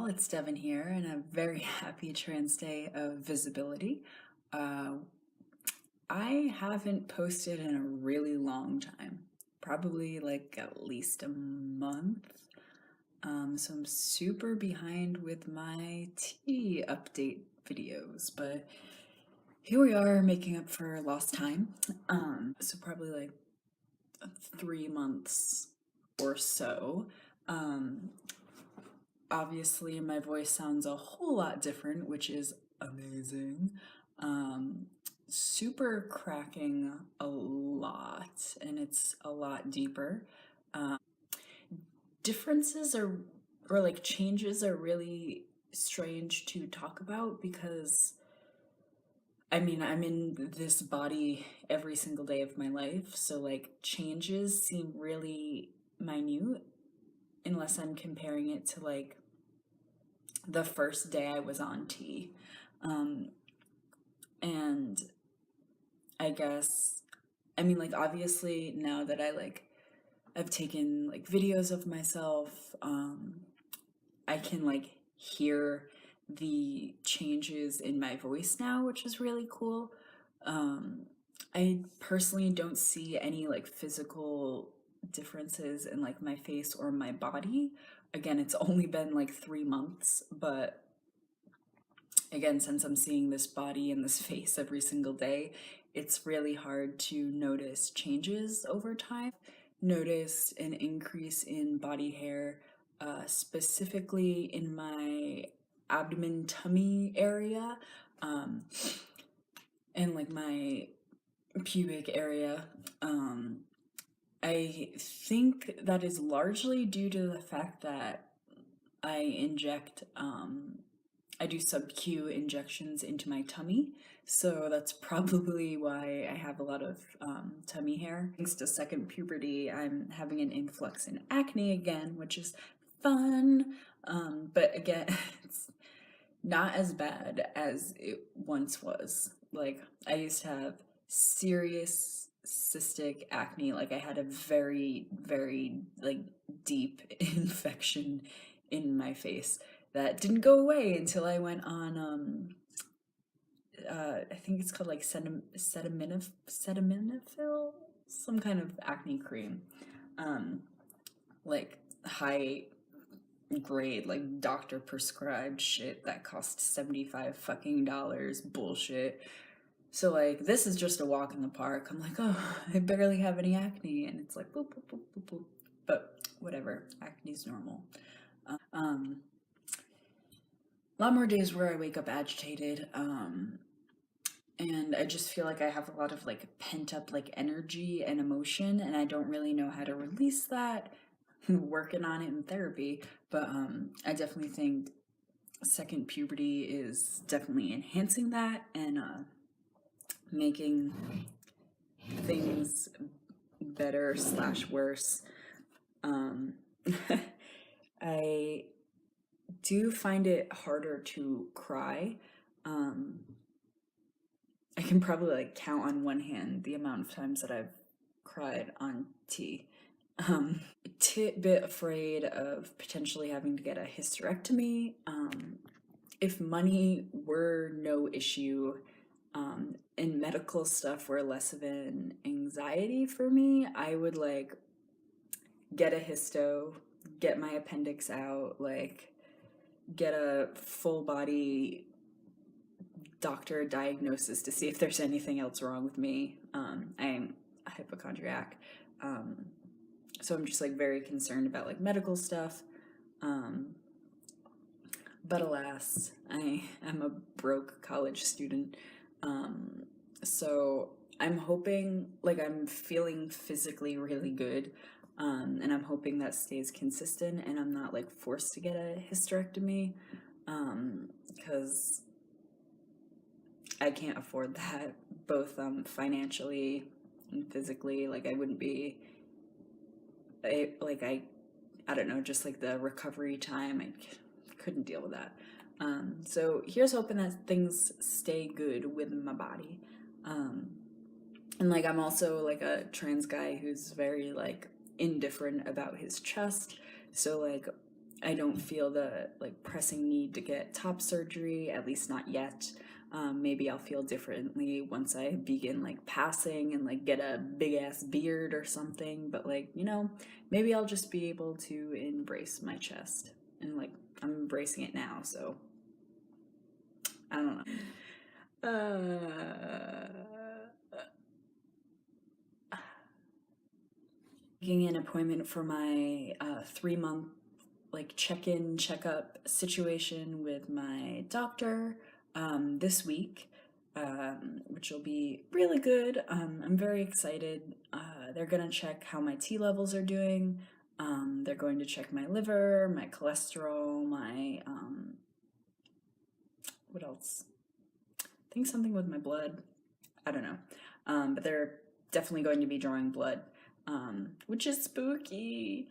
y'all, it's Devon here, and a very happy Trans Day of Visibility. Uh, I haven't posted in a really long time, probably like at least a month. So I'm super behind with my tea update videos, but here we are making up for lost time. So probably like 3 months or so. Um, Obviously, my voice sounds a whole lot different, which is amazing. Um, Super cracking a lot, and it's a lot deeper. Differences or like changes are really strange to talk about because I mean, I'm in this body every single day of my life, so like changes seem really minute unless I'm comparing it to like the first day I was on T. Um, and I guess, I mean, like, obviously, now that I've taken like videos of myself, I can like hear the changes in my voice now, which is really cool. Um, I personally don't see any like physical differences in like my face or my body. Again, it's only been like 3 months, but again, since I'm seeing this body and this face every single day, it's really hard to notice changes over time. Noticed an increase in body hair, specifically in my abdomen tummy area, um, and like my pubic area. I think that is largely due to the fact that I inject I do sub-Q injections into my tummy, so that's probably why I have a lot of tummy hair. Thanks to second puberty, I'm having an influx in acne again, which is fun. But again, it's not as bad as it once was. Like, I used to have serious cystic acne. Like, I had a very, very, like, deep infection in my face that didn't go away until I went on I think it's called like cetaminophyll, some kind of acne cream, like high grade, like doctor prescribed shit that cost 75 fucking dollars. Bullshit. So like this is just a walk in the park. I'm like, oh, I barely have any acne, and it's like boop boop boop boop boop. But whatever, acne's normal. Um, a lot more days where I wake up agitated, and I just feel like I have a lot of like pent up like energy and emotion, and I don't really know how to release that. Working on it in therapy, but I definitely think second puberty is definitely enhancing that and making things better slash worse. I do find it harder to cry. I can probably like count on one hand the amount of times that I've cried on T. Bit afraid of potentially having to get a hysterectomy. If money were no issue, and medical stuff were less of an anxiety for me, I would like get a hysto, get my appendix out, like get a full body doctor diagnosis to see if there's anything else wrong with me. I'm a hypochondriac. So I'm just like very concerned about like medical stuff. But alas, I am a broke college student. So I'm hoping, like, I'm feeling physically really good. And I'm hoping that stays consistent and I'm not like forced to get a hysterectomy. Because I can't afford that, both financially and physically. Like, I wouldn't be, I don't know, just like the recovery time, I couldn't deal with that. So here's hoping that things stay good with my body. And like I'm also like a trans guy who's very like indifferent about his chest. So like I don't feel the like pressing need to get top surgery, at least not yet. Maybe I'll feel differently once I begin like passing and like get a big ass beard or something. But like, you know, maybe I'll just be able to embrace my chest. And like, I'm embracing it now, so I don't know. Making an appointment for my 3 month like check-in, check-up situation with my doctor this week, which will be really good. I'm very excited. They're gonna check how my T levels are doing. They're going to check my liver, my cholesterol, my what else? I think something with my blood. I don't know. But they're definitely going to be drawing blood, which is spooky.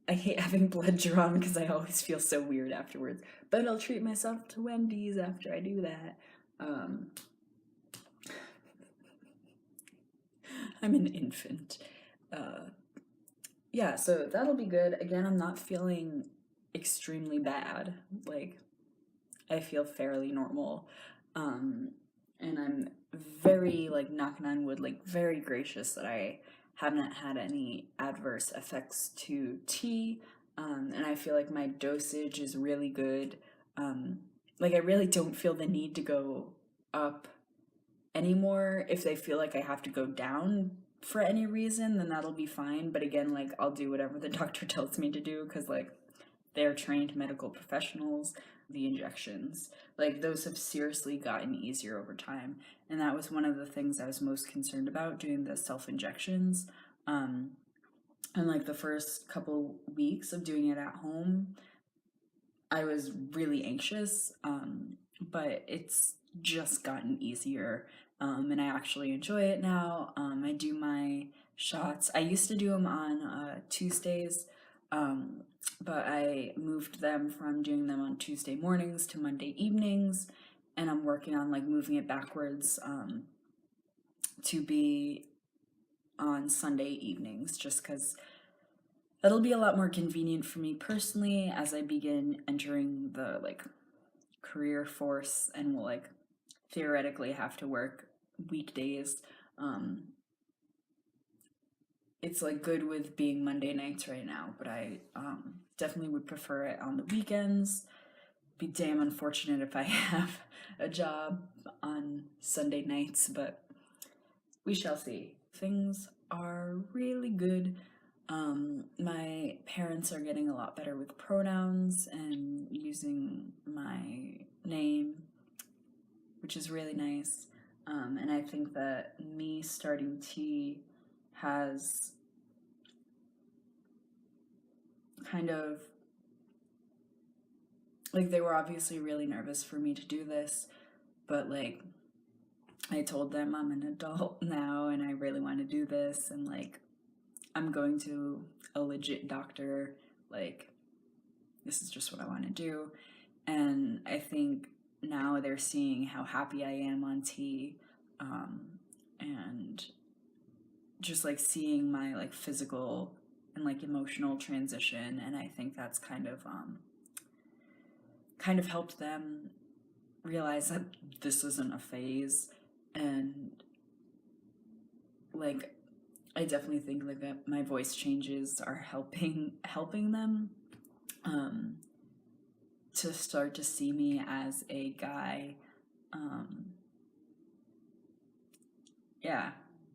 I hate having blood drawn because I always feel so weird afterwards. But I'll treat myself to Wendy's after I do that. I'm an infant. Yeah, so that'll be good. Again, I'm not feeling extremely bad. Like, I feel fairly normal. And I'm very, like, knocking on wood, like, very gracious that I haven't had any adverse effects to tea. And I feel like my dosage is really good. Like, I really don't feel the need to go up anymore. If they feel like I have to go down for any reason, then that'll be fine. But again, like, I'll do whatever the doctor tells me to do because, like, they're trained medical professionals. The injections, like, those have seriously gotten easier over time. And that was one of the things I was most concerned about doing the self-injections. And like the first couple weeks of doing it at home, I was really anxious, but it's just gotten easier. And I actually enjoy it now. I do my shots. I used to do them on Tuesdays, but I moved them from doing them on Tuesday mornings to Monday evenings, and I'm working on like moving it backwards to be on Sunday evenings, just because that'll be a lot more convenient for me personally as I begin entering the like career force and will like theoretically have to work weekdays. It's like good with being Monday nights right now, but I definitely would prefer it on the weekends. Be damn unfortunate if I have a job on Sunday nights, but we shall see. Things are really good. My parents are getting a lot better with pronouns and using my name, which is really nice. And I think that me starting T has kind of, like, they were obviously really nervous for me to do this, but like, I told them I'm an adult now and I really want to do this, and like, I'm going to a legit doctor, like, this is just what I want to do. And I think now they're seeing how happy I am on T, and just like seeing my like physical and like emotional transition, and I think that's kind of helped them realize that this isn't a phase. And like, I definitely think like that my voice changes are helping them to start to see me as a guy. Yeah,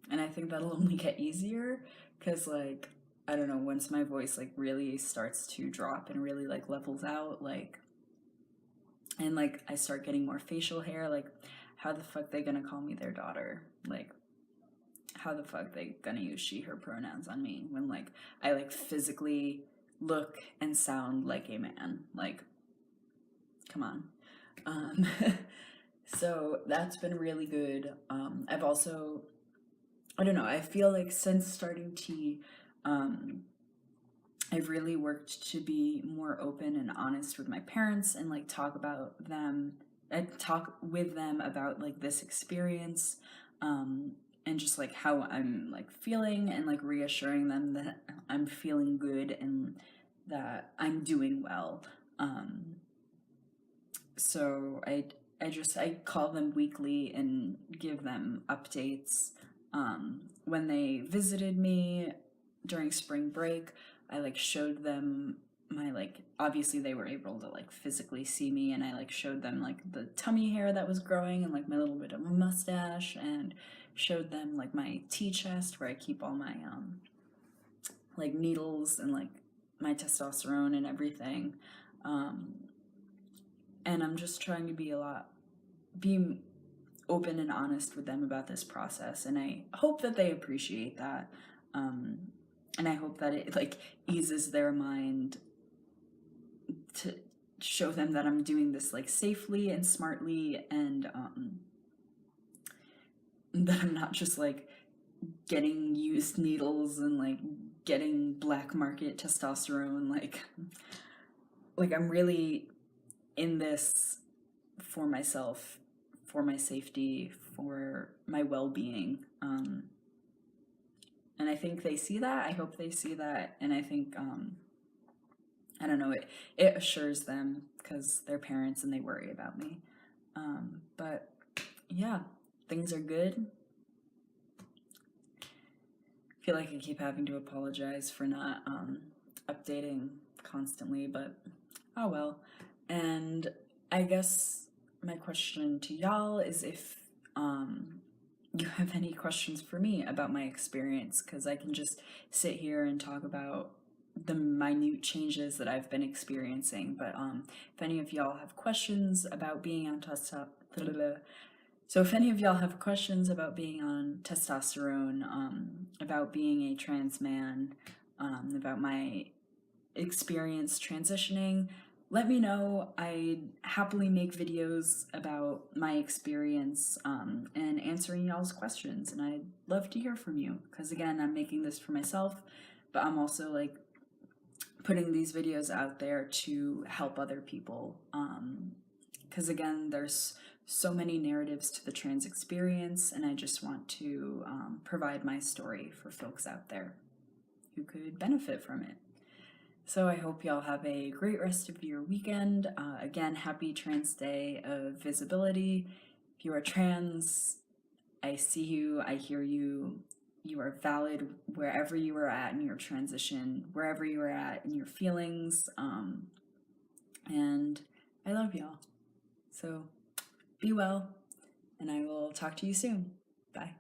and I think that'll only get easier because like, I don't know, once my voice like really starts to drop and really like levels out, like, and like I start getting more facial hair, like, how the fuck they gonna call me their daughter? Like, how the fuck they gonna use she her pronouns on me when like I like physically look and sound like a man? Like, come on. So that's been really good. I've also, I don't know, I feel like since starting T, I've really worked to be more open and honest with my parents and like talk with them about like this experience, and just like how I'm like feeling, and like reassuring them that I'm feeling good and that I'm doing well. So I call them weekly and give them updates. When they visited me during spring break, I like showed them my like, obviously they were able to like physically see me, and I like showed them like the tummy hair that was growing and like my little bit of a mustache, and showed them like my tea chest where I keep all my like needles and like my testosterone and everything. Um, and I'm just trying to be open and honest with them about this process, and I hope that they appreciate that. Um, and I hope that it like eases their mind to show them that I'm doing this like safely and smartly, and that I'm not just like getting used needles and like getting black market testosterone. Like I'm really in this for myself, for my safety, for my well-being. And I think they see that. I hope they see that. And I think, I don't know, it assures them because they're parents and they worry about me. But yeah, things are good. I feel like I keep having to apologize for not updating constantly, but oh well. And I guess my question to y'all is if you have any questions for me about my experience, because I can just sit here and talk about the minute changes that I've been experiencing. But if any of y'all have questions about being on testosterone, so if any of y'all have questions about being on testosterone, about being a trans man, about my experience transitioning, let me know. I happily make videos about my experience and answering y'all's questions, and I'd love to hear from you, because again, I'm making this for myself, but I'm also like putting these videos out there to help other people, because again, there's so many narratives to the trans experience, and I just want to provide my story for folks out there who could benefit from it. So I hope y'all have a great rest of your weekend. Again, happy Trans Day of Visibility. If you are trans, I see you, I hear you. You are valid wherever you are at in your transition, wherever you are at in your feelings. And I love y'all. So be well, and I will talk to you soon. Bye.